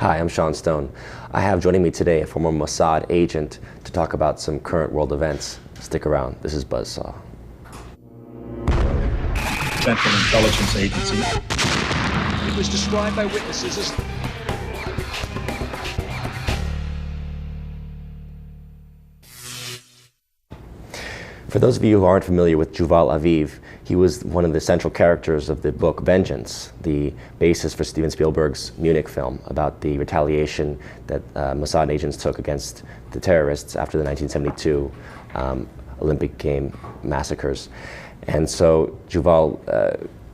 Hi, I'm Sean Stone. I have joining me today a former Mossad agent to talk about some current world events. Stick around, this is Buzzsaw. Central Intelligence Agency. It was described by witnesses as... For those of you who aren't familiar with Juval Aviv, he was one of the central characters of the book Vengeance, the basis for Steven Spielberg's Munich film about the retaliation that Mossad agents took against the terrorists after the 1972 Olympic game massacres. And so Juval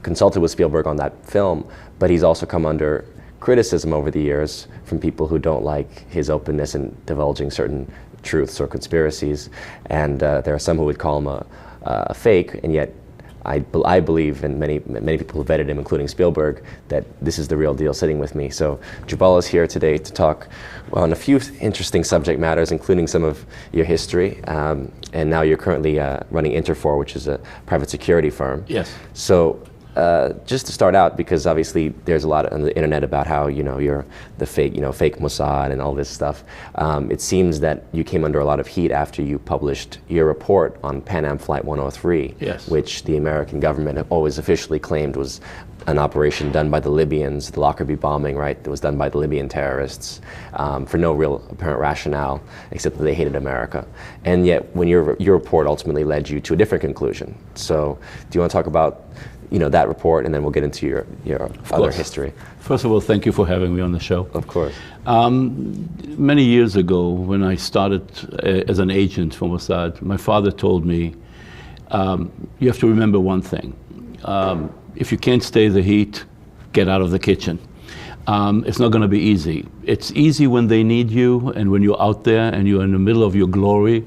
consulted with Spielberg on that film, but he's also come under criticism over the years from people who don't like his openness in divulging certain truths or conspiracies, and there are some who would call him a fake, and yet I believe, and many people who vetted him, including Spielberg, that this is the real deal sitting with me. So Juval is here today to talk on a few interesting subject matters, including some of your history, and now you're currently running Interfor, which is a private security firm. Yes. So just to start out, because obviously there's a lot on the internet about how you're the fake Mossad and all this stuff. It seems that you came under a lot of heat after you published your report on Pan Am Flight 103, yes, which the American government always officially claimed was an operation done by the Libyans, the Lockerbie bombing, right? That was done by the Libyan terrorists for no real apparent rationale, except that they hated America. And yet, when your report ultimately led you to a different conclusion. So, do you want to talk about that report, and then we'll get into your other history? First of all, thank you for having me on the show. Of course. Many years ago, when I started as an agent for Mossad, my father told me, you have to remember one thing. If you can't stay the heat, get out of the kitchen. It's not going to be easy. It's easy when they need you and when you're out there and you're in the middle of your glory.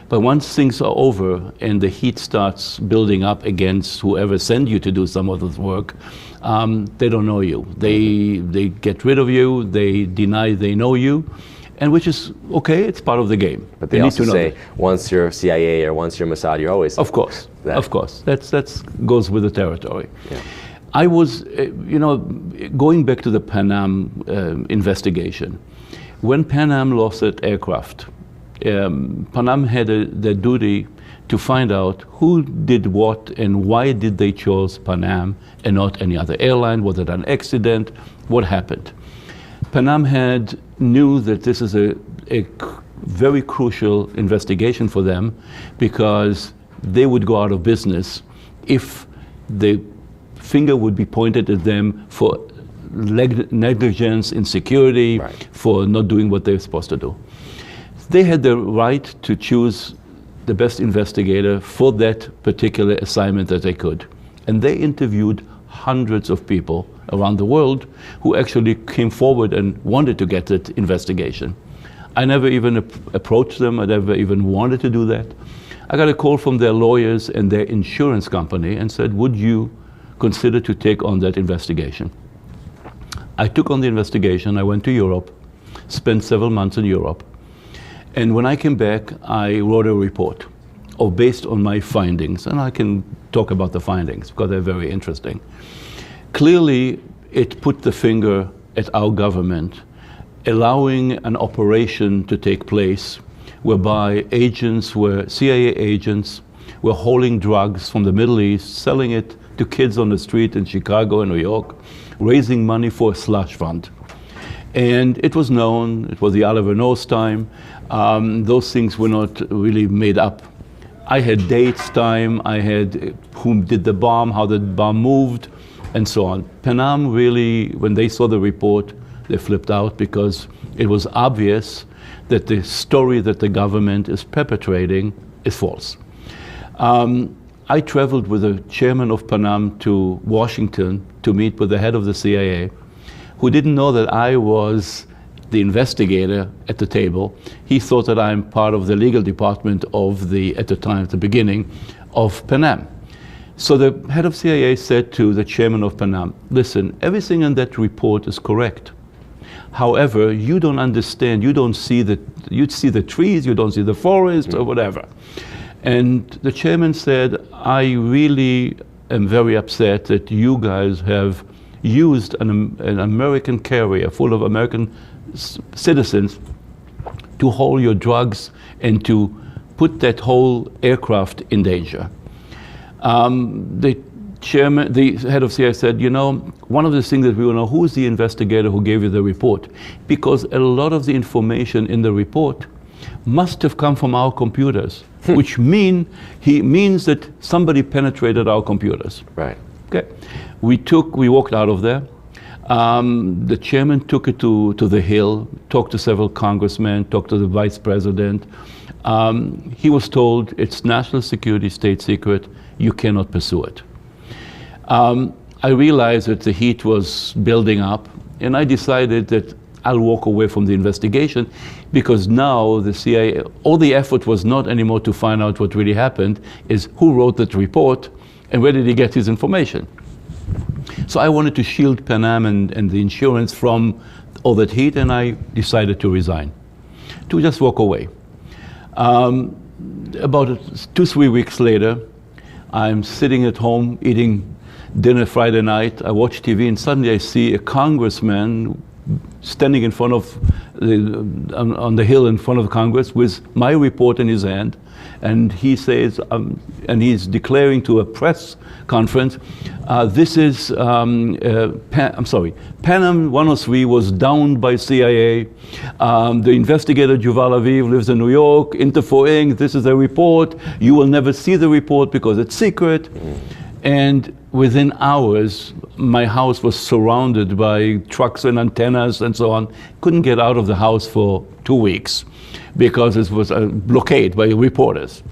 But once things are over and the heat starts building up against whoever sent you to do some of this work, they don't know you. They get rid of you, they deny they know you, and which is okay, it's part of the game. But they also say once you're CIA or once you're Mossad, you're always... Of course, of course. That goes with the territory. Yeah. I was, going back to the Pan Am investigation, when Pan Am lost that aircraft, Pan Am had the duty to find out who did what and why did they choose Pan Am and not any other airline. Was it an accident? What happened? Pan Am knew that this is a very crucial investigation for them, because they would go out of business if the finger would be pointed at them for negligence in security, right, for not doing what they're supposed to do. They had the right to choose the best investigator for that particular assignment that they could. And they interviewed hundreds of people around the world who actually came forward and wanted to get that investigation. I never even approached them. I never even wanted to do that. I got a call from their lawyers and their insurance company and said, would you consider to take on that investigation? I took on the investigation. I went to Europe, spent several months in Europe. And when I came back, I wrote a report based on my findings. And I can talk about the findings because they're very interesting. Clearly, it put the finger at our government, allowing an operation to take place whereby CIA agents were hauling drugs from the Middle East, selling it to kids on the street in Chicago and New York, raising money for a slush fund. And it was known, it was the Oliver North time. Those things were not really made up. I had dates, time, I had whom did the bomb, how the bomb moved, and so on. Pan Am really, when they saw the report, they flipped out, because it was obvious that the story that the government is perpetrating is false. I traveled with the chairman of Pan Am to Washington to meet with the head of the CIA, who didn't know that I was the investigator at the table. He thought that I'm part of the legal department of at the beginning, of Pan Am. So the head of CIA said to the chairman of Pan Am, listen, everything in that report is correct. However, you don't understand, you see the trees, you don't see the forest, or whatever. And the chairman said, I really am very upset that you guys have used an American carrier full of American citizens to haul your drugs and to put that whole aircraft in danger. The head of CIA said, you know, one of the things that we will know, who is the investigator who gave you the report? Because a lot of the information in the report must have come from our computers, which means that somebody penetrated our computers. Right. Okay. We walked out of there. The chairman took it to the Hill, talked to several congressmen, talked to the vice president. He was told it's national security, state secret, you cannot pursue it. I realized that the heat was building up, and I decided that I'll walk away from the investigation, because now the CIA, all the effort was not anymore to find out what really happened, is who wrote that report and where did he get his information. So I wanted to shield Pan Am and the insurance from all that heat, and I decided to resign, to just walk away. About 2-3 weeks later, I'm sitting at home eating dinner Friday night. I watch TV, and suddenly I see a congressman standing in front of on the Hill in front of Congress with my report in his hand, and he says, and he's declaring to a press conference, this is, Pan Am 103 was downed by CIA. The investigator Juval Aviv lives in New York, interviewing, this is a report. You will never see the report because it's secret. And within hours, my house was surrounded by trucks and antennas and so on. Couldn't get out of the house for 2 weeks because it was a blockade by reporters.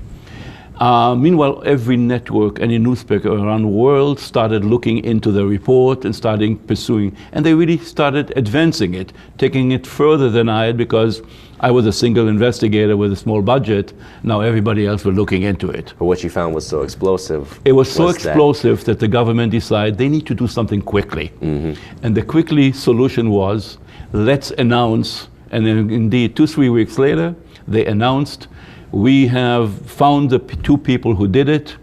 Meanwhile, every network, any newspaper around the world started looking into the report and starting pursuing, and they really started advancing it, taking it further than I had, because I was a single investigator with a small budget. Now everybody else were looking into it. But what you found was so explosive. It was so explosive that the government decided they need to do something quickly. And the quickly solution was, let's announce, and then indeed 2-3 weeks later, they announced, we have found the 2 people who did it.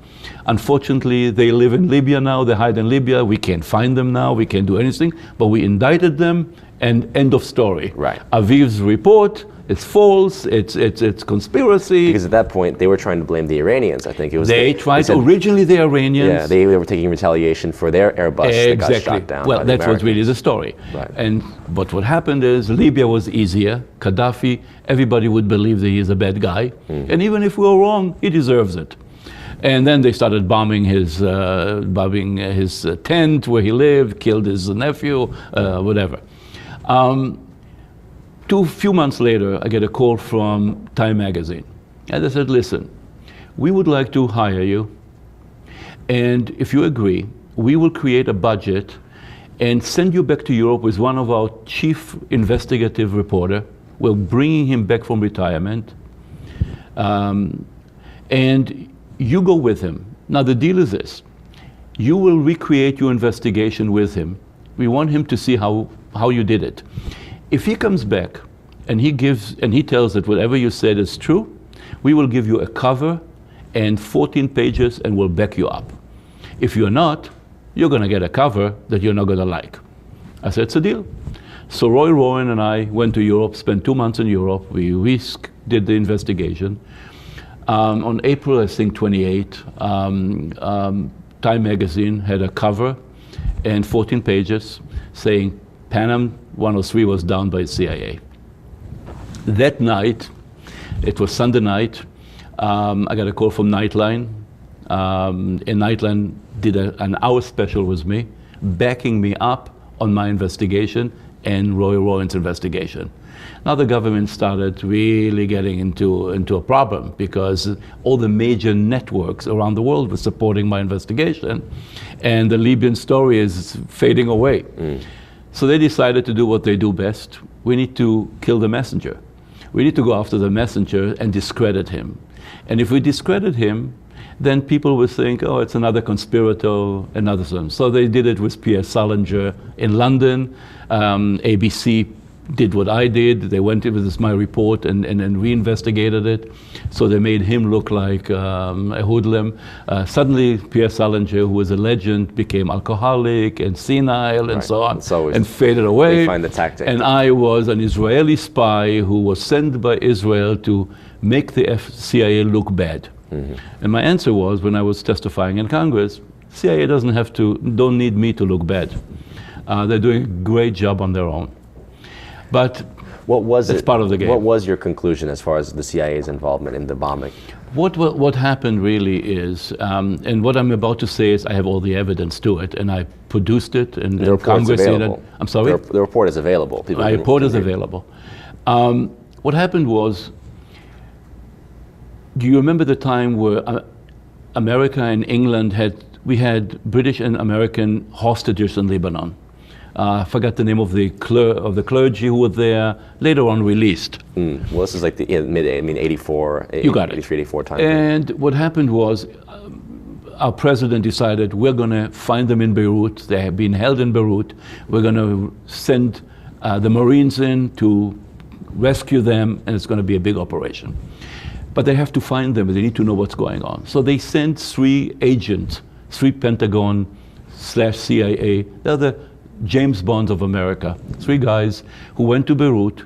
Unfortunately, they live in Libya now, they hide in Libya, we can't find them now, we can't do anything, but we indicted them, and end of story. Right. Aviv's report, it's false, it's conspiracy. Because at that point, they were trying to blame the Iranians, I think. It was originally the Iranians. Yeah, they were taking retaliation for their Airbus that got shot down. Well, that's what really is the story. Right. But what happened is, Libya was easier. Gaddafi, everybody would believe that he's a bad guy. And even if we were wrong, he deserves it. And then they started bombing his tent where he lived, killed his nephew, whatever. A few months later, I get a call from Time magazine. And they said, listen, we would like to hire you. And if you agree, we will create a budget and send you back to Europe with one of our chief investigative reporter. We're bringing him back from retirement. And you go with him. Now, the deal is this. You will recreate your investigation with him. We want him to see how you did it. If he comes back and he tells that whatever you said is true, we will give you a cover and 14 pages and we'll back you up. If you're not, you're going to get a cover that you're not going to like. I said, it's a deal. So Roy Rowan and I went to Europe, spent 2 months in Europe. We did the investigation. On April, I think, 28, Time magazine had a cover and 14 pages saying Pan Am 103 was downed by CIA. That night, it was Sunday night, I got a call from Nightline. And Nightline did an hour special with me, backing me up on my investigation and Roy Rowan's investigation. Now the government started really getting into a problem, because all the major networks around the world were supporting my investigation, and the Libyan story is fading away. So they decided to do what they do best. We need to kill the messenger. We need to go after the messenger and discredit him. And if we discredit him, then people will think, oh, it's another conspirator, another son. So they did it with Pierre Salinger in London. ABC did what I did. They went with this, my report and reinvestigated it. So they made him look like a hoodlum. Suddenly, Pierre Salinger, who was a legend, became alcoholic and senile and so on, and faded away. They find the tactic. And I was an Israeli spy who was sent by Israel to make the CIA look bad. And my answer was, when I was testifying in Congress, CIA don't need me to look bad. They're doing a great job on their own. But that's part of the game. What was your conclusion as far as the CIA's involvement in the bombing? What happened really is, and what I'm about to say is I have all the evidence to it, and I produced it, and the Congress is available. did it. I'm sorry? The report is available. The report is available. What happened was, do you remember the time where America and England we had British and American hostages in Lebanon? I forgot the name of the clergy who were there, later on released. Well, this is like the mid 84, you got 83, 84 time. And what happened was, our president decided we're going to find them in Beirut. They have been held in Beirut. We're going to send the Marines in to rescue them, and it's going to be a big operation. But they have to find them. They need to know what's going on. So they sent 3 agents, 3 Pentagon/CIA. They're the James Bonds of America. 3 guys who went to Beirut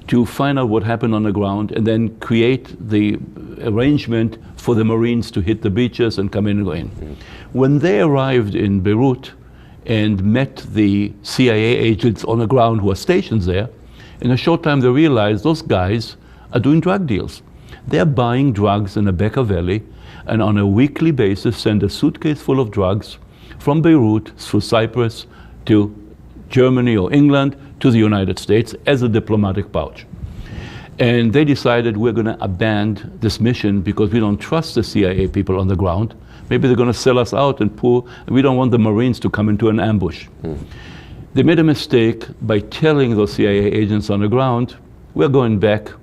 to find out what happened on the ground and then create the arrangement for the Marines to hit the beaches and come in and go in. When they arrived in Beirut and met the CIA agents on the ground who are stationed there, in a short time they realized those guys are doing drug deals. They're buying drugs in the Bekaa Valley, and on a weekly basis send a suitcase full of drugs from Beirut through Cyprus to Germany or England to the United States as a diplomatic pouch. And they decided we're going to abandon this mission because we don't trust the CIA people on the ground. Maybe they're going to sell us out and we don't want the Marines to come into an ambush. They made a mistake by telling those CIA agents on the ground, we're going back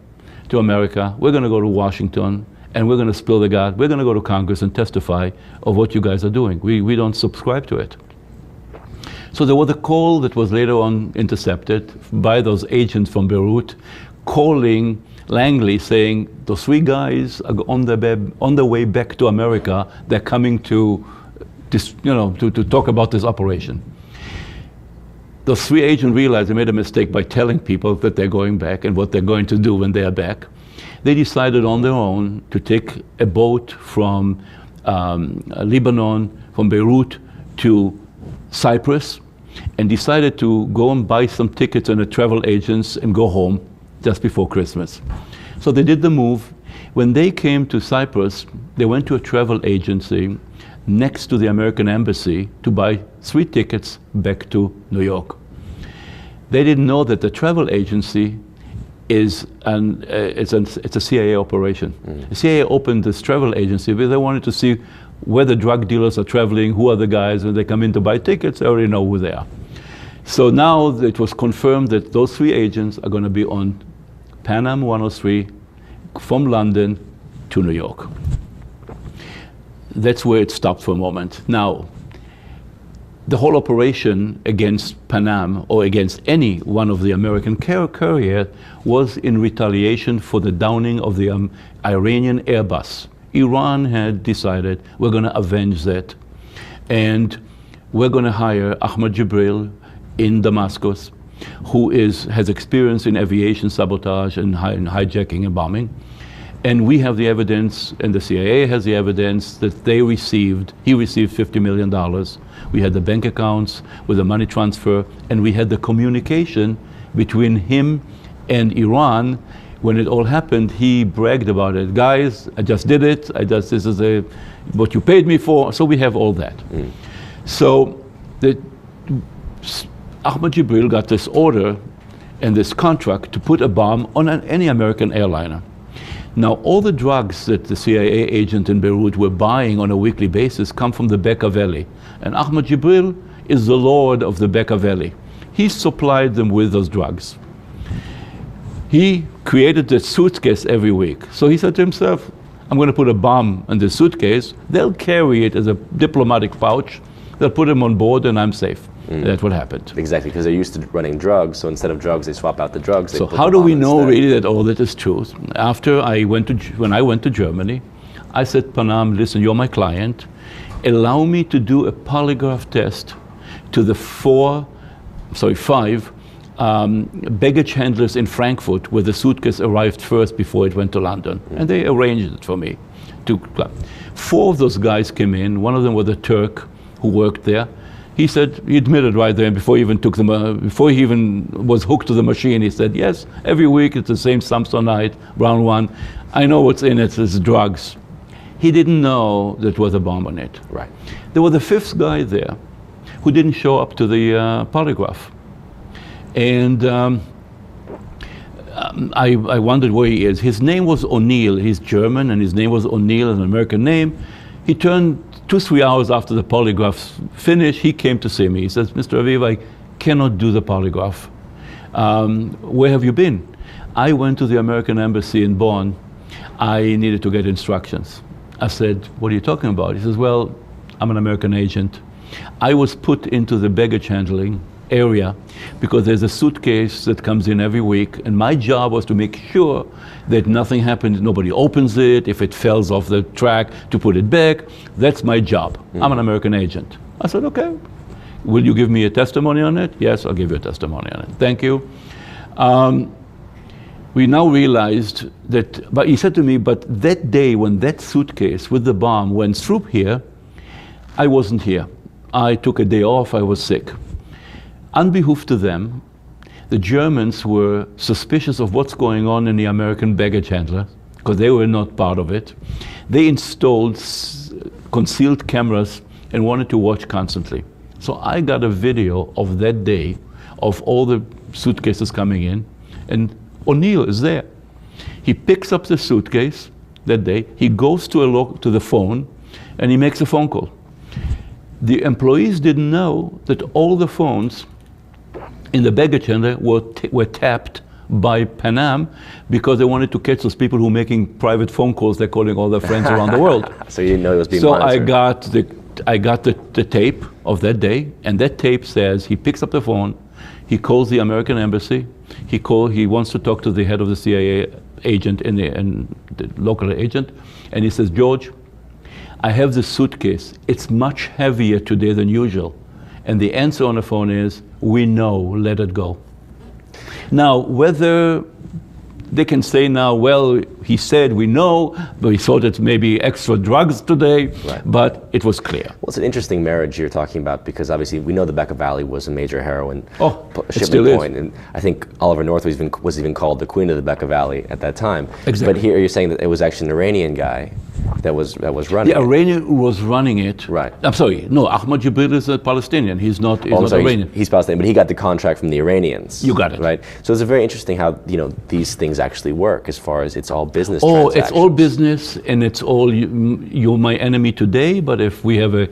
to America, we're going to go to Washington, and we're going to spill the God. We're going to go to Congress and testify of what you guys are doing. We don't subscribe to it. So there was a call that was later on intercepted by those agents from Beirut, calling Langley saying, those 3 guys are on their way back to America. They're coming to talk about this operation. Those 3 agents realized they made a mistake by telling people that they're going back and what they're going to do when they are back. They decided on their own to take a boat from Lebanon, from Beirut to Cyprus, and decided to go and buy some tickets on the travel agents and go home just before Christmas. So they did the move. When they came to Cyprus, they went to a travel agency next to the American embassy to buy 3 tickets back to New York. They didn't know that the travel agency it's a CIA operation. The CIA opened this travel agency because they wanted to see where the drug dealers are traveling, who are the guys. When they come in to buy tickets, they already know who they are. So now it was confirmed that those 3 agents are going to be on Pan Am 103 from London to New York. That's where it stopped for a moment. Now, the whole operation against Pan Am or against any one of the American carriers was in retaliation for the downing of the Iranian Airbus. Iran had decided we're going to avenge that, and we're going to hire Ahmad Jibril in Damascus, who has experience in aviation sabotage and hijacking and bombing. And we have the evidence, and the CIA has the evidence that he received $50 million. We had the bank accounts with the money transfer, and we had the communication between him and Iran. When it all happened, he bragged about it. Guys, I just did it. This is what you paid me for. So we have all that. So Ahmad Jibril got this order and this contract to put a bomb on any American airliner. Now, all the drugs that the CIA agent in Beirut were buying on a weekly basis come from the Bekaa Valley. And Ahmad Jibril is the lord of the Bekaa Valley. He supplied them with those drugs. He created the suitcase every week. So he said to himself, I'm going to put a bomb in the suitcase. They'll carry it as a diplomatic pouch. They'll put him on board and I'm safe. That's what happened. Exactly, because they're used to running drugs, so instead of drugs, they swap out the drugs. So how do we know really that all that is true? When I went to Germany, I said, Panam, listen, you're my client. Allow me to do a polygraph test to the 5 baggage handlers in Frankfurt, where the suitcase arrived first before it went to London. And they arranged it for me. 4 of those guys came in. One of them was a Turk who worked there. He said, he admitted right there, before he even was hooked to the machine, he said, yes, every week it's the same Samsonite, brown one. I know what's in it, it's drugs. He didn't know that was a bomb on it. Right. There was a 5th guy there who didn't show up to the polygraph. And I wondered where he is. His name was O'Neill. He's German, and his name was O'Neill, an American name. He turned 2-3 hours after the polygraph finished. He came to see me. He says, Mr. Aviv, I cannot do the polygraph. Where have you been? I went to the American embassy in Bonn. I needed to get instructions. I said, what are you talking about? He says, well, I'm an American agent. I was put into the baggage handling area because there's a suitcase that comes in every week, and my job was to make sure that nothing happens, nobody opens it, if it falls off the track, to put it back. That's my job. I'm an American agent. I said, okay. Will you give me a testimony on it? Yes, I'll give you a testimony on it. Thank you. We now realized that, but he said to me, but that day when that suitcase with the bomb went through here, I wasn't here. I took a day off, I was sick. Unbeknownst to them, the Germans were suspicious of what's going on in the American baggage handler, because they were not part of it. They installed concealed cameras and wanted to watch constantly. So I got a video of that day of all the suitcases coming in, and O'Neill is there. He picks up the suitcase that day, he goes to the phone, and he makes a phone call. The employees didn't know that all the phones in the baggage handler were tapped by Pan Am because they wanted to catch those people who were making private phone calls. They're calling all their friends around the world. So you didn't know it was being monitored. So I got the tape of that day, and that tape says he picks up the phone, he calls the American embassy, he wants to talk to the head of the CIA agent and the local agent, and he says, George, I have this suitcase. It's much heavier today than usual. And the answer on the phone is, we know, let it go. Now, whether they can say now, well, he said we know, but he thought it's maybe extra drugs today, right. But it was clear. Well, it's an interesting marriage you're talking about, because obviously we know the Bekaa Valley was a major heroin shipment point. And I think Oliver North was even called the queen of the Bekaa Valley at that time. Exactly. But here you're saying that it was actually an Iranian guy that was running it. The Iranian was running it. Right. I'm sorry, no, Ahmad Jibril is a Palestinian. He's not Iranian. He's Palestinian, but he got the contract from the Iranians. You got it. Right. So it's very interesting how, these things actually work as far as it's all business transactions. It's all business, and it's all, you're my enemy today, but if we have a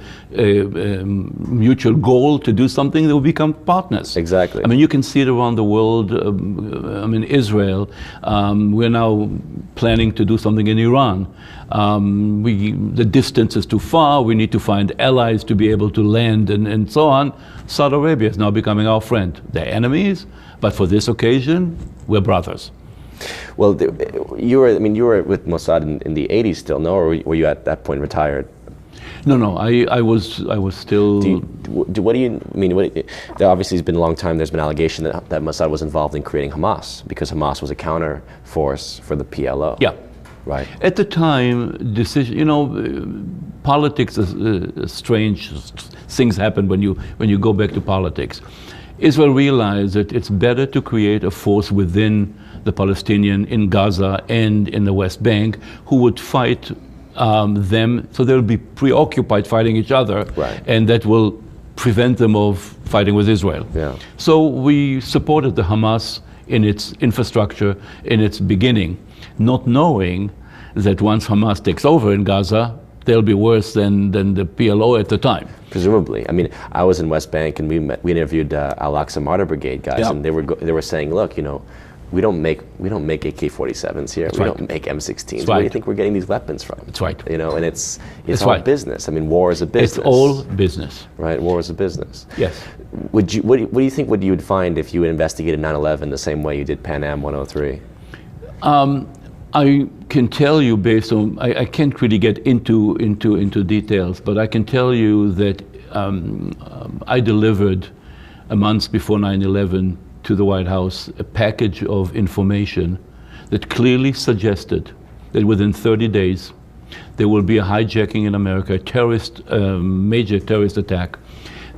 mutual goal to do something, they will become partners. Exactly. I mean, you can see it around the world. Israel, we're now planning to do something in Iran. The distance is too far, we need to find allies to be able to land and so on. Saudi Arabia is now becoming our friend. They're enemies, but for this occasion, we're brothers. Well, you were with Mossad in the 80s still, no? Or were you at that point retired? No, I was still... There obviously has been a long time, there's been allegation that Mossad was involved in creating Hamas, because Hamas was a counter force for the PLO. Yeah. Right. At the time, politics is strange things happen when you go back to politics. Israel realized that it's better to create a force within the Palestinian in Gaza and in the West Bank who would fight them, so they'll be preoccupied fighting each other, right. And that will prevent them of fighting with Israel. Yeah. So we supported the Hamas in its infrastructure, in its beginning, not knowing that once Hamas takes over in Gaza, they'll be worse than the PLO at the time. Presumably. I mean, I was in West Bank, and we interviewed Al-Aqsa Martyr Brigade guys, yeah. and they were saying, look, we don't make AK-47s here. We don't make M16s. Where do you think we're getting these weapons from? That's right. You know, and it's all business. I mean, war is a business. It's all business. Right, war is a business. Yes. What do you think you would find if you investigated 9/11 the same way you did Pan Am 103? I can tell you based on, I can't really get into details, but I can tell you that I delivered a month before 9/11 to the White House a package of information that clearly suggested that within 30 days there will be a hijacking in America, a terrorist, major terrorist attack,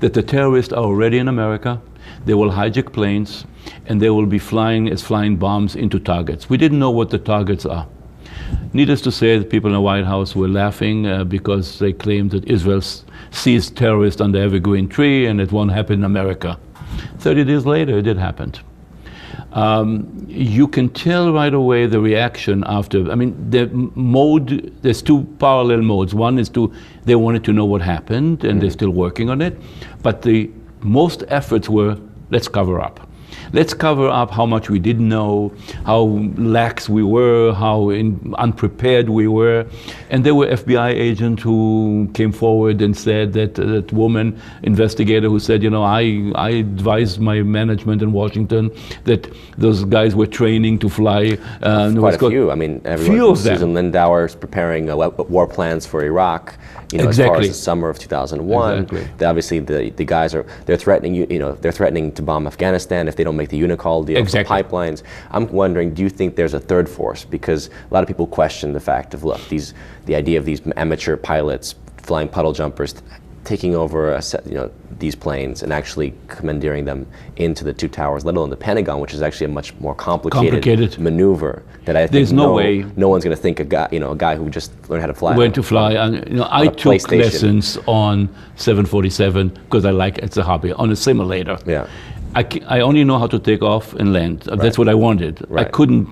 that the terrorists are already in America, they will hijack planes, and they will be flying bombs into targets. We didn't know what the targets are. Needless to say, the people in the White House were laughing because they claimed that Israel sees terrorists under every green tree and it won't happen in America. 30 days later, it did happen. You can tell right away the reaction after. I mean, there's two parallel modes. One is they wanted to know what happened, and they're still working on it. But the most efforts were, let's cover up. Let's cover up how much we didn't know, how lax we were, how unprepared we were. And there were FBI agents who came forward and said that woman investigator who said, you know, I advised my management in Washington that those guys were training to fly. Quite a few. I mean, everyone from Susan Lindauer is preparing war plans for Iraq. You know, exactly. As far as the summer of 2001, exactly. Obviously the guys they're threatening they're threatening to bomb Afghanistan if they don't make the Unicol deal for pipelines. I'm wondering, do you think there's a third force? Because a lot of people question the fact of, look, the idea of these amateur pilots flying puddle jumpers taking over these planes and actually commandeering them into the two towers, let alone the Pentagon, which is actually a much more complicated maneuver that I think there's no way no one's going to think a guy who just learned how to fly. Went to fly, and I took lessons on 747 because it's a hobby, on a simulator. Yeah. I only know how to take off and land. That's what I wanted. Right. I couldn't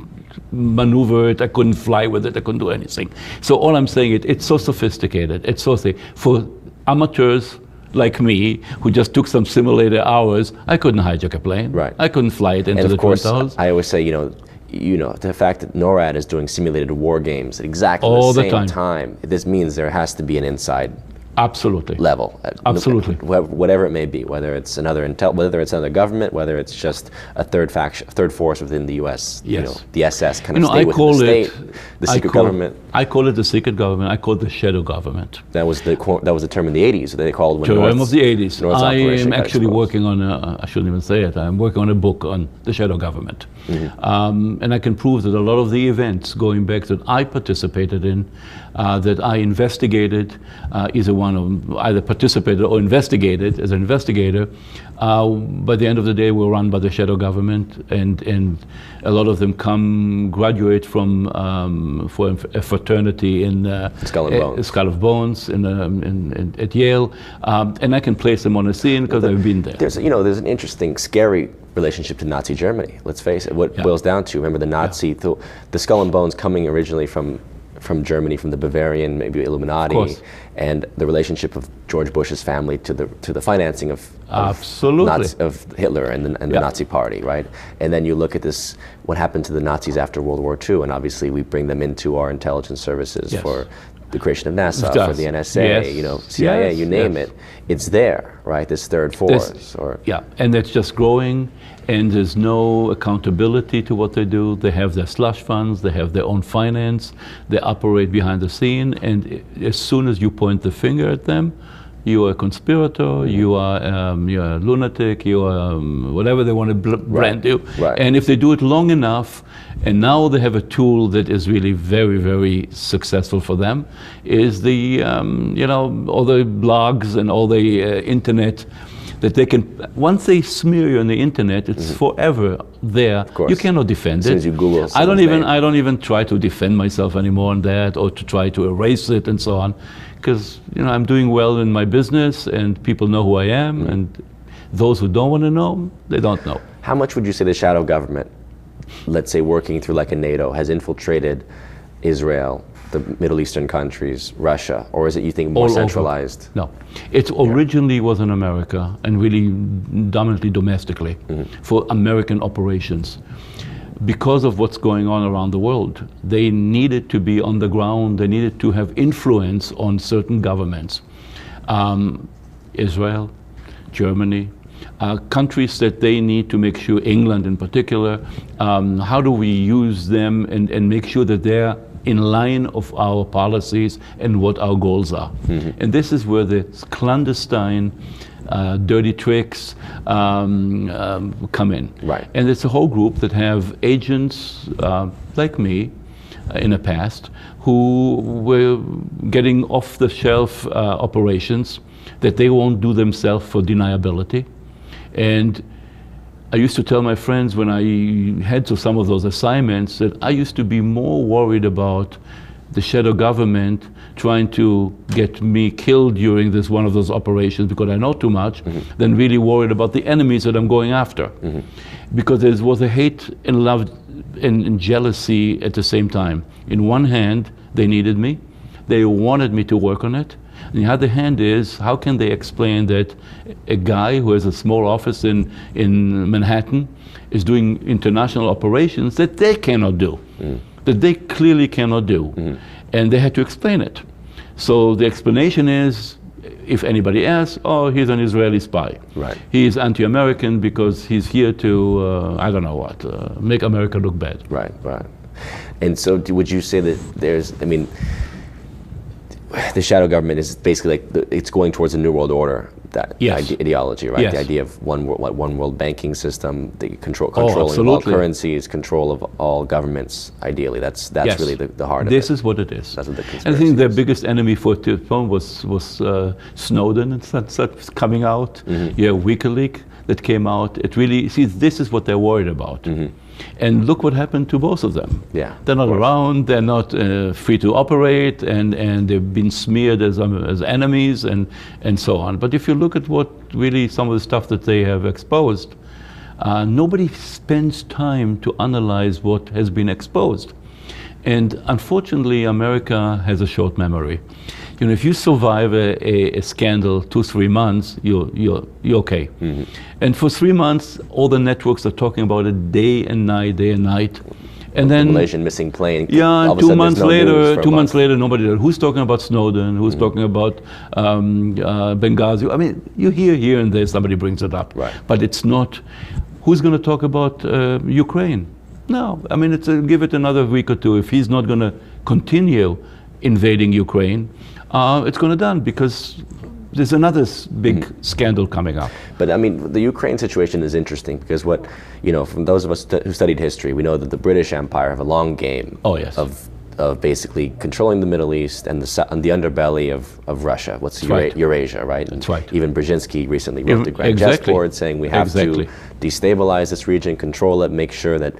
maneuver it, I couldn't fly with it, I couldn't do anything. So all I'm saying, it's so sophisticated, it's so thick. For amateurs like me, who just took some simulator hours, I couldn't hijack a plane. Right. I couldn't fly it into and the of course, Twin Towers. I always say, the fact that NORAD is doing simulated war games at exactly all the same time, this means there has to be an inside absolutely level. Absolutely. Whatever it may be, whether it's another government, whether it's just a third force within the U.S. Yes. The SS kind of stay within the state, the secret government. I call it the secret government. I call it the shadow government. That was the term in the 80s. They called when term of the 80s. North's I operation am actually working on I shouldn't even say it. I'm working on a book on the shadow government, and I can prove that a lot of the events going back that I participated in, that I investigated, either one of either participated or investigated as an investigator. By the end of the day, we're run by the shadow government, and a lot of them graduate from for a fraternity in Skull of Bones at Yale, and I can place them on a scene because I've been there. There's an interesting, scary relationship to Nazi Germany. Let's face it. What it boils down to, remember the Skull and Bones coming originally from Germany, from the Bavarian, maybe Illuminati, and the relationship of George Bush's family to the financing of Hitler and the Nazi Party, right? And then you look at what happened to the Nazis after World War II, and obviously we bring them into our intelligence services for the creation of NASA, for the NSA, CIA, you name it. It's there, right? This third force. And it's just growing, and there's no accountability to what they do. They have their slush funds, they have their own finance, they operate behind the scene, and as soon as you point the finger at them, you are a conspirator, you're a lunatic, you are whatever they want to brand you. Right. And if they do it long enough, and now they have a tool that is really very, very successful for them, is the, all the blogs and all the internet that they can, once they smear you on the internet, it's forever there. You cannot defend it. As soon as you Google I don't even try to defend myself anymore on that, or to try to erase it and so on, because I'm doing well in my business and people know who I am, and those who don't want to know, they don't know. How much would you say the shadow government, let's say working through like a NATO, has infiltrated Israel, the Middle Eastern countries, Russia, or is it, you think, more centralized? No. It originally was in America, and really dominantly domestically, for American operations. because of what's going on around the world. They needed to be on the ground. They needed to have influence on certain governments. Israel, Germany, countries that they need to make sure, England in particular, how do we use them and make sure that they're in line of our policies and what our goals are. And this is where the clandestine dirty tricks come in. Right. And it's a whole group that have agents like me in the past who were getting off-the-shelf operations that they won't do themselves for deniability. And I used to tell my friends when I had to some of those assignments that I used to be more worried about the shadow government trying to get me killed during this one of those operations because I know too much, than really worried about the enemies that I'm going after. Because there was a hate and love and jealousy at the same time. In one hand, they needed me. They wanted me to work on it. On the other hand is, how can they explain that a guy who has a small office in Manhattan is doing international operations that they cannot do, that they clearly cannot do. And they had to explain it. So the explanation is, if anybody asks, oh, he's an Israeli spy. Right. He is anti-American because he's here to, I don't know what, make America look bad. Right, right. And so would you say that there's, I mean, the shadow government is basically like, it's going towards a new world order, that ideology, right? Yes. The idea of one world banking system, the controlling all currencies, control of all governments, ideally. That's really the heart of it. This is what it is. That's what the conspiracy and I think their is. biggest enemy for Tilton was Snowden, and that's coming out. WikiLeaks that came out. It really, see, this is what they're worried about. And look what happened to both of them. Yeah, they're not around, they're not free to operate, and they've been smeared as enemies and so on. But if you look at what really some of the stuff that they have exposed, nobody spends time to analyze what has been exposed. And unfortunately, America has a short memory. You know, if you survive a scandal 2-3 months, you're okay. And for 3 months, all the networks are talking about it day and night. And then Malaysian missing plane. Yeah, 2 months later, 2 months later, nobody. Who's talking about Snowden? Who's talking about Benghazi? I mean, you hear here and there somebody brings it up. Right. But it's not. Who's going to talk about Ukraine? No. I mean, give it another week or two. If he's not going to continue invading Ukraine, it's going to done because there's another big scandal coming up. But I mean, the Ukraine situation is interesting because what, you know, from those of us who studied history, we know that the British Empire have a long game of basically controlling the Middle East and the underbelly of Russia. What's Eurasia, right? That's right. Even Brzezinski recently wrote the Grand Chessboard saying we have to destabilize this region, control it, make sure that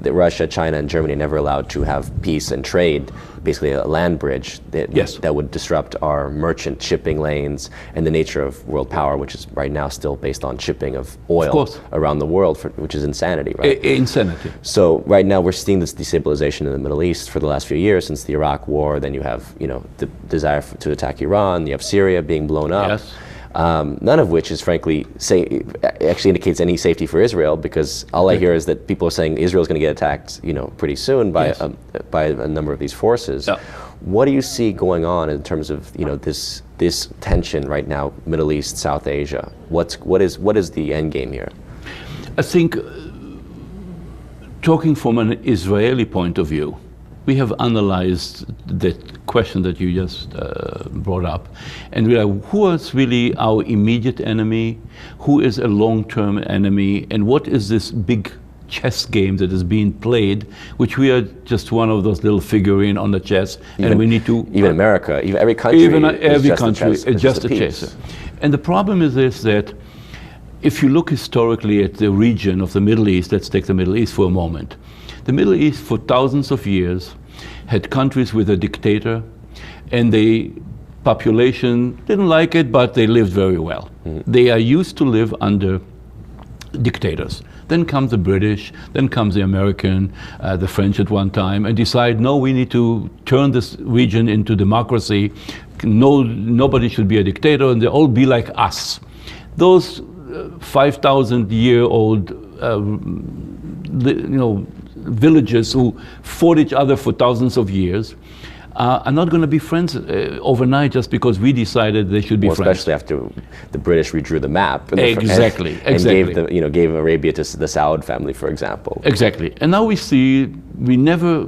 Russia, China, and Germany are never allowed to have peace and trade, basically a land bridge that would disrupt our merchant shipping lanes and the nature of world power, which is right now still based on shipping of oil around the world, which is insanity, right? Insanity. So right now we're seeing this destabilization in the Middle East for the last few years since the Iraq War. Then you have, you know, the desire to attack Iran. You have Syria being blown up. Yes. None of which is frankly actually indicates any safety for Israel, because all I hear is that people are saying Israel's going to get attacked, you know, pretty soon by a number of these forces. Yeah. What do you see going on in terms of, you know, this tension right now, Middle East, South Asia? What is the end game here? I think, talking from an Israeli point of view, we have analyzed the question that you just brought up, and we're like, who is really our immediate enemy, who is a long-term enemy, and what is this big chess game that is being played, which we are just one of those little figurine on the chess, and we need to... Even America, even every country is just a chess. And the problem is this, that if you look historically at the region of the Middle East, let's take the Middle East for a moment. The Middle East, for thousands of years, had countries with a dictator, and the population didn't like it, but they lived very well. They are used to live under dictators. Then comes the British, then comes the American, the French at one time, and decide, no, we need to turn this region into democracy. No, nobody should be a dictator, and they all be like us. Those 5,000-year-old villages who fought each other for thousands of years are not going to be friends overnight just because we decided they should be friends. Especially after the British redrew the map. Exactly. And gave Arabia to the Saud family, for example. Exactly. And now we see,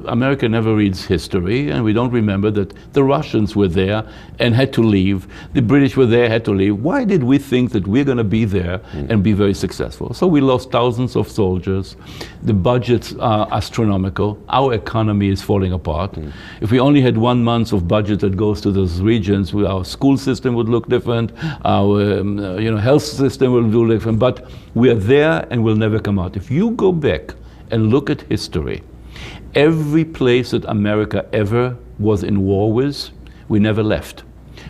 America never reads history, and we don't remember that the Russians were there and had to leave. The British were there, had to leave. Why did we think that we're going to be there and be very successful? So we lost thousands of soldiers. The budgets are astronomical. Our economy is falling apart. If we only had 1 month of budget that goes to those regions, our school system would look different, our health system will look different, but we are there and will never come out. If you go back and look at history, every place that America ever was in war with, we never left.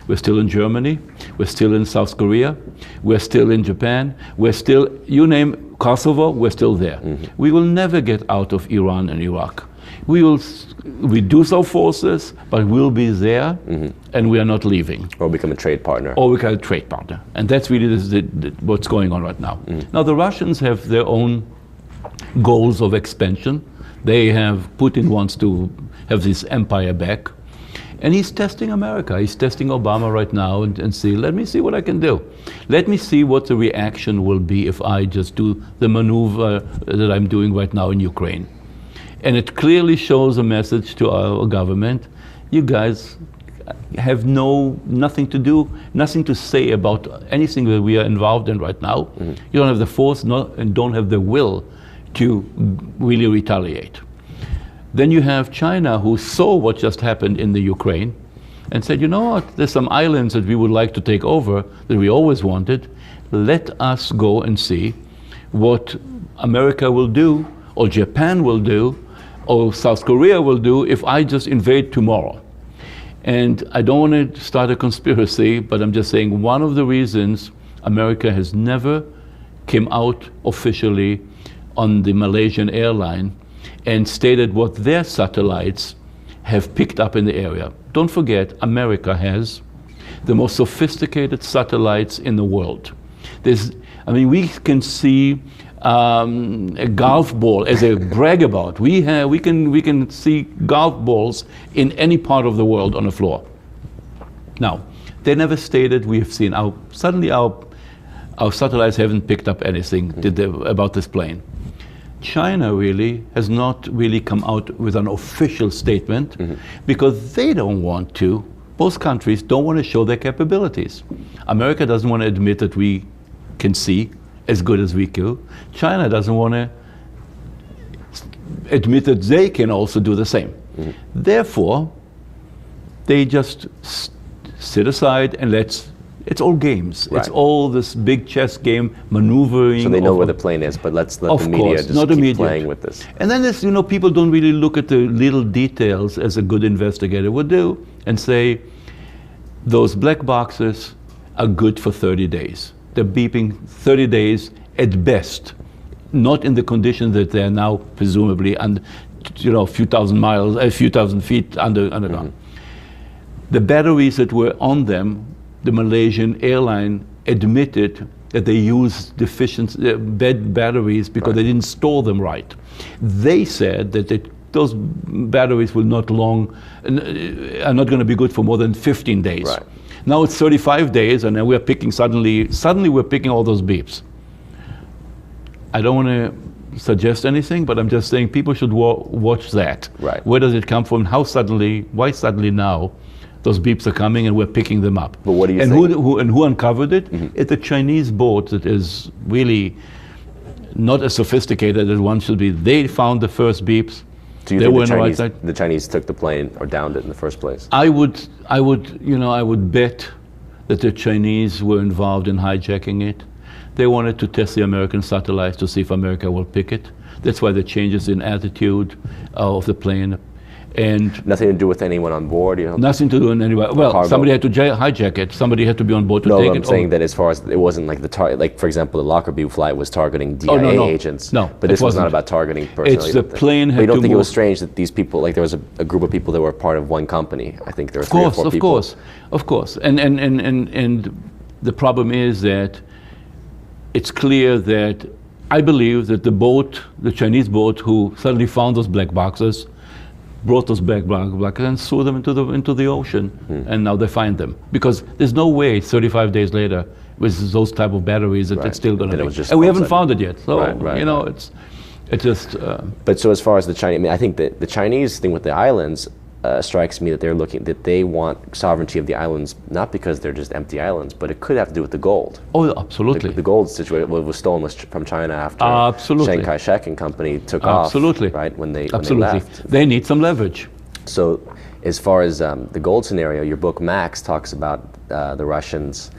We're still in Germany, we're still in South Korea, we're still in Japan, we're still, you name Kosovo, we're still there. We will never get out of Iran and Iraq. We will reduce our forces, but we'll be there, and we are not leaving. Or become a trade partner. Or become a trade partner. And that's really what's going on right now. Now, the Russians have their own goals of expansion. Putin wants to have this empire back. And he's testing America. He's testing Obama right now and let me see what I can do. Let me see what the reaction will be if I just do the maneuver that I'm doing right now in Ukraine. And it clearly shows a message to our government: you guys have nothing to do, nothing to say about anything that we are involved in right now. You don't have the force and don't have the will to really retaliate. Then you have China, who saw what just happened in the Ukraine and said, you know what, there's some islands that we would like to take over that we always wanted. Let us go and see what America will do, or Japan will do, or South Korea will do if I just invade tomorrow. And I don't want to start a conspiracy, but I'm just saying one of the reasons America has never came out officially on the Malaysian airline and stated what their satellites have picked up in the area. Don't forget, America has the most sophisticated satellites in the world. We can see a golf ball as a brag about. We can see golf balls in any part of the world on the floor. Now, they never stated we have seen suddenly our satellites haven't picked up anything about this plane. China really has not really come out with an official statement because they don't want to. Both countries don't want to show their capabilities. America doesn't want to admit that we can see as good as we do. China doesn't want to admit that they can also do the same. Therefore, they just sit aside and it's all games. Right. It's all this big chess game, maneuvering. So they know where the plane is, but let's let the media just keep playing with this. And then there's, people don't really look at the little details as a good investigator would do and say, those black boxes are good for 30 days. They're beeping 30 days at best, not in the conditions that they're now presumably a few thousand feet underground. The batteries that were on them, the Malaysian airline admitted that they used bad batteries because they didn't store them right. They said that those batteries are not going to be good for more than 15 days. Right. Now it's 35 days, and then we're picking suddenly we're picking all those beeps. I don't want to suggest anything, but I'm just saying people should watch that. Right. Where does it come from? Why suddenly now those beeps are coming and we're picking them up? But what do you think? Who uncovered it? It's a Chinese boat that is really not as sophisticated as one should be. They found the first beeps. Do you think the Chinese took the plane or downed it in the first place? I would bet that the Chinese were involved in hijacking it. They wanted to test the American satellites to see if America will pick it. That's why the changes in attitude of the plane. And nothing to do with anyone on board? Nothing to do with anyone. Well, cargo. Somebody had to hijack it. Somebody had to be on board to take it. No, I'm saying that as far as, it wasn't like for example, the Lockerbie flight was targeting DIA agents. No, but this was not about targeting personally. It's the plane had to move. You don't think it was strange that these people, there was a group of people that were part of one company? I think there were 3 or 4 people. Of course. And the problem is that it's clear that I believe that the Chinese boat who suddenly found those black boxes, brought those black boxes and threw them into the ocean, and now they find them. Because there's no way 35 days later with those type of batteries that it's still going to be. And we haven't found it yet. So, it's just... But so as far as the Chinese, I mean, I think that the Chinese thing with the islands strikes me that they want sovereignty of the islands, not because they're just empty islands, but it could have to do with the gold. Oh, absolutely. The gold situation was stolen from China after Chiang Kai-shek and company took off, right, when they left. They need some leverage. So as far as the gold scenario, your book, Max, talks about the Russians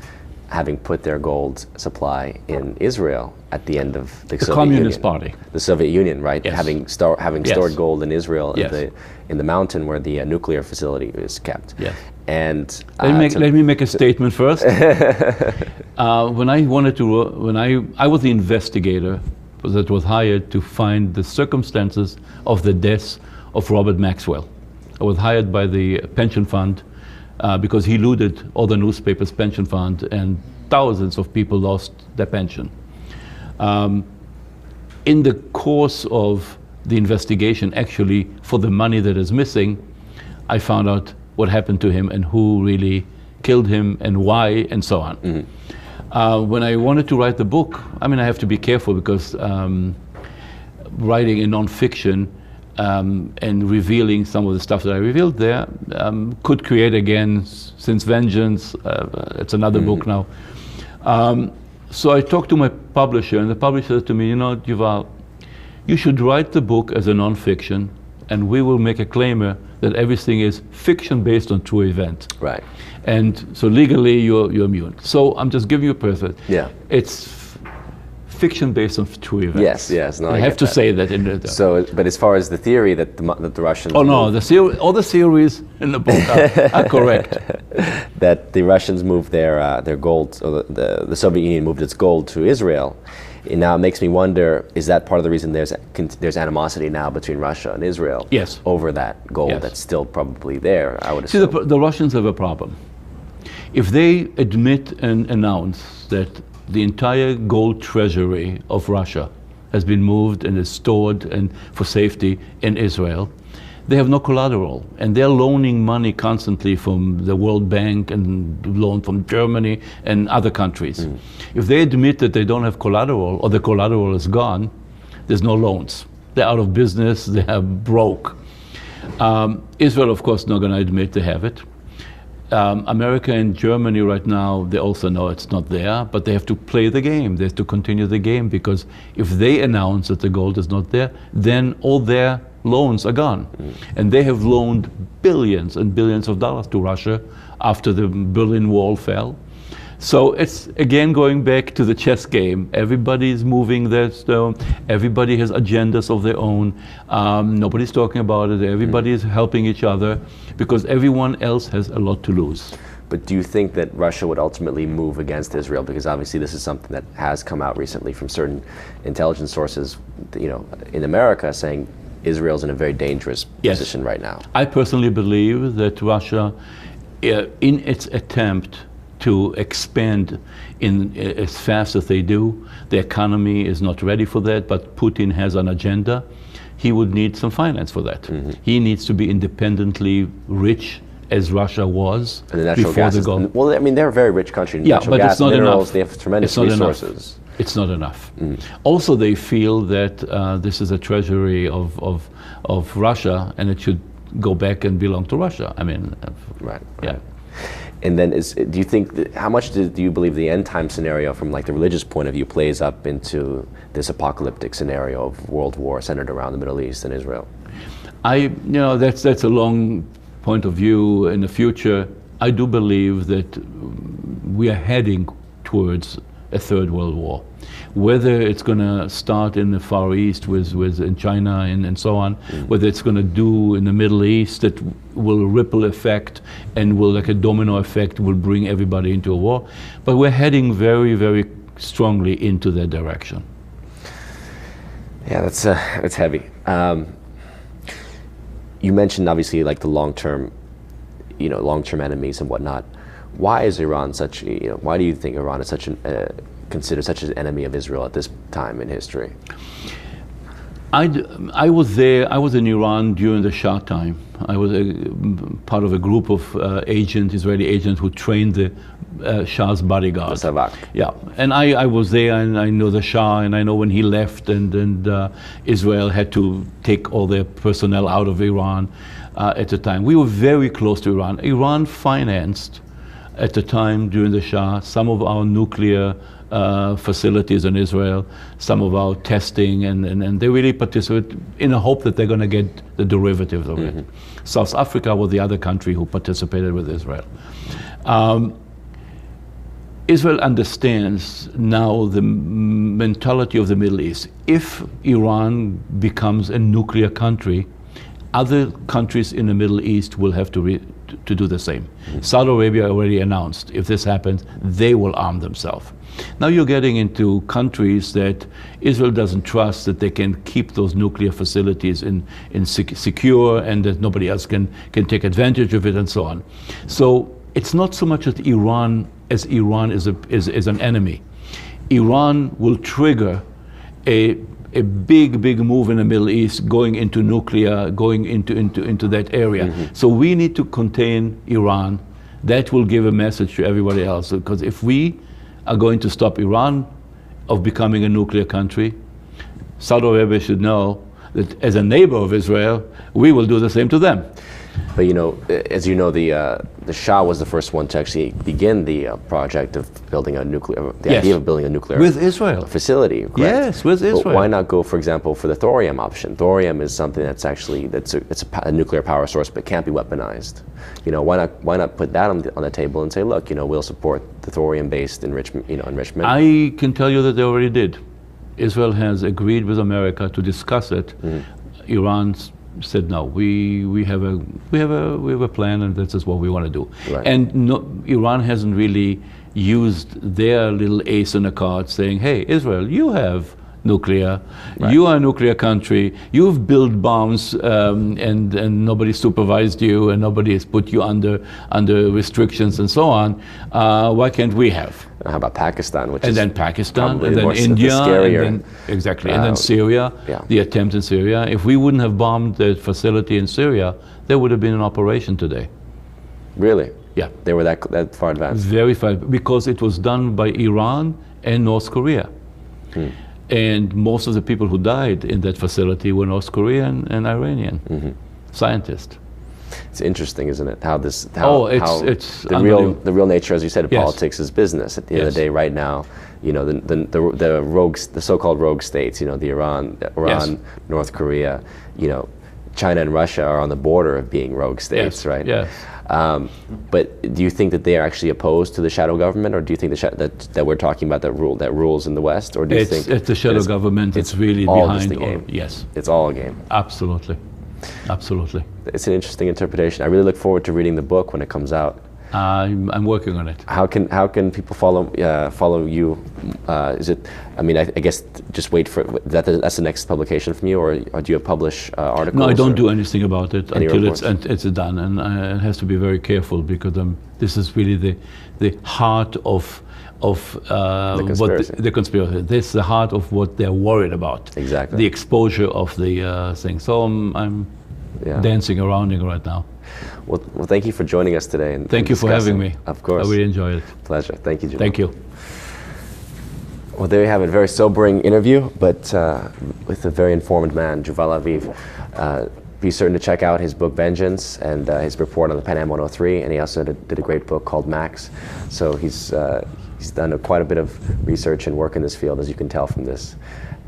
having put their gold supply in Israel at the end of the Soviet Communist Union. Party. The Soviet Union, right? Yes. Having stored gold in Israel Yes. in the mountain where the nuclear facility is kept. Yes. And let me make a statement first. When I was the investigator that was hired to find the circumstances of the deaths of Robert Maxwell. I was hired by the pension fund because he looted all the newspapers' pension fund, and thousands of people lost their pension. In the course of the investigation, actually, for the money that is missing, I found out what happened to him and who really killed him and why and so on. When I wanted to write the book, I mean, I have to be careful because writing in nonfiction and revealing some of the stuff that I revealed there could create, again, since vengeance, it's another book now. So I talked to my publisher, and the publisher said to me, Juval, you should write the book as a nonfiction, and we will make a claimer that everything is fiction based on true event. Right. And so legally, you're immune. So I'm just giving you a person. Yeah. It's fiction based on true events. Yes. No, I have to say that in the... So, but as far as the theory that the Russians... Oh no, all the theories in the book are correct. That the Russians moved their gold, or the Soviet Union moved its gold to Israel. And now it makes me wonder, is that part of the reason there's animosity now between Russia and Israel? Yes. Over that gold that's still probably there, I would assume. See, the Russians have a problem. If they admit and announce that the entire gold treasury of Russia has been moved and is stored and for safety in Israel, they have no collateral, and they're loaning money constantly from the World Bank and loan from Germany and other countries. If they admit that they don't have collateral, or the collateral is gone, there's no loans. They're out of business, they are broke. Israel, of course, not going to admit they have it. America and Germany right now, they also know it's not there, but they have to play the game. They have to continue the game, because if they announce that the gold is not there, then all their loans are gone. And they have loaned billions and billions of dollars to Russia after the Berlin Wall fell. So it's again going back to the chess game. Everybody is moving their stone. Everybody has agendas of their own. Nobody's talking about it. Everybody is helping each other because everyone else has a lot to lose. But do you think that Russia would ultimately move against Israel? Because obviously this is something that has come out recently from certain intelligence sources, in America, saying Israel's in a very dangerous position right now. I personally believe that Russia, in its attempt to expand as fast as they do, the economy is not ready for that, but Putin has an agenda. He would need some finance for that. He needs to be independently rich, as Russia was and the natural before gas the gold. Well, I mean, they're a very rich country. Yeah, natural but gas, it's not minerals, enough. They have tremendous resources. It's not enough. Also, they feel that this is a treasury of Russia, and it should go back and belong to Russia. I mean, right. Yeah. And then, do you think how much do you believe the end time scenario, from like the religious point of view, plays up into this apocalyptic scenario of world war centered around the Middle East and Israel? That's a long point of view in the future. I do believe that we are heading towards a third world war. Whether it's going to start in the Far East with in China and so on, whether it's going to do in the Middle East, that will ripple effect and will, like a domino effect, will bring everybody into a war. But we're heading very, very strongly into that direction. Yeah, that's heavy. You mentioned obviously like the long-term enemies and whatnot. Why is Iran such? Why do you think Iran is such considered such an enemy of Israel at this time in history? I was there. I was in Iran during the Shah time. I was part of a group of Israeli agents who trained the Shah's bodyguard. The Savak. Yeah, and I was there, and I know the Shah, and I know when he left, and Israel had to take all their personnel out of Iran at the time. We were very close to Iran. Iran financed, at the time during the Shah, some of our nuclear facilities in Israel, some of our testing, and they really participated in the hope that they're going to get the derivatives of it. South Africa was the other country who participated with Israel. Israel understands now the mentality of the Middle East. If Iran becomes a nuclear country, other countries in the Middle East will have to do the same. Saudi Arabia already announced if this happens, they will arm themselves. Now you're getting into countries that Israel doesn't trust that they can keep those nuclear facilities secure, and that nobody else can take advantage of it, and so on. So it's not so much that Iran is an enemy. Iran will trigger a big move in the Middle East, going into nuclear, going into that area. So we need to contain Iran. That will give a message to everybody else, because if we are going to stop Iran of becoming a nuclear country, Saudi Arabia should know that as a neighbor of Israel, we will do the same to them. But you know, as you know, the Shah was the first one to actually begin the project of building a nuclear, idea of building a nuclear with Israel facility. Correct? Yes, with Israel. But why not go, for example, for the thorium option? Thorium is something that's actually it's a nuclear power source, but can't be weaponized. You know, why not put that on the table and say, look, you know, we'll support the thorium-based enrichment. I can tell you that they already did. Israel has agreed with America to discuss it. Iran said no. We have a plan, and this is what we want to do. Right. And Iran hasn't really used their little ace in the card, saying, "Hey, Israel, you have nuclear. Right. You are a nuclear country. You've built bombs, and nobody supervised you, and nobody has put you under restrictions, and so on. Why can't we have?" How about Pakistan? And then Pakistan, and then India, and then Syria. Yeah. The attempt in Syria. If we wouldn't have bombed the facility in Syria, there would have been an operation today. Really? Yeah. They were that far advanced. Very far, because it was done by Iran and North Korea. And most of the people who died in that facility were North Korean and Iranian scientists. It's interesting, isn't it? It's the real nature, as you said, of politics is business. At the end of the day, right now, you know, the rogues, the so-called rogue states, you know, the Iran, North Korea, you know, China and Russia are on the border of being rogue states, right? Yes. But do you think that they are actually opposed to the shadow government, or do you think that we're talking about that rules in the West, or do you think it's the shadow government? It's really all behind just a game? Yes, it's all a game. Absolutely, absolutely. It's an interesting interpretation. I really look forward to reading the book when it comes out. I'm working on it. How can people follow you? Is it? I mean, I guess just wait for that's the next publication from you, or do you publish articles? No, I don't do anything about it until reports? it's done, and it has to be very careful, because this is really the heart of the conspiracy. The conspiracy. This is the heart of what they're worried about. Exactly. The exposure of the thing. So I'm dancing around it right now. Well, thank you for joining us today. And thank you for having me. Of course. I really enjoyed it. Pleasure. Thank you, Juval. Thank you. Well, there you have it. Very sobering interview, but with a very informed man, Juval Aviv. Be certain to check out his book Vengeance and his report on the Pan Am 103, and he also did a great book called Max. So he's done quite a bit of research and work in this field, as you can tell from this.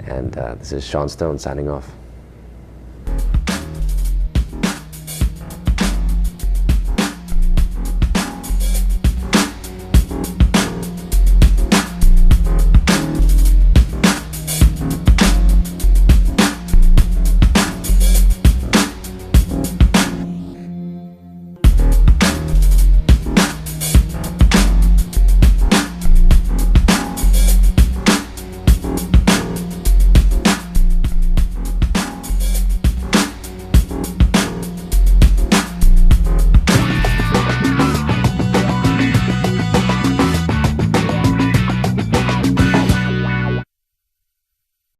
And this is Sean Stone signing off.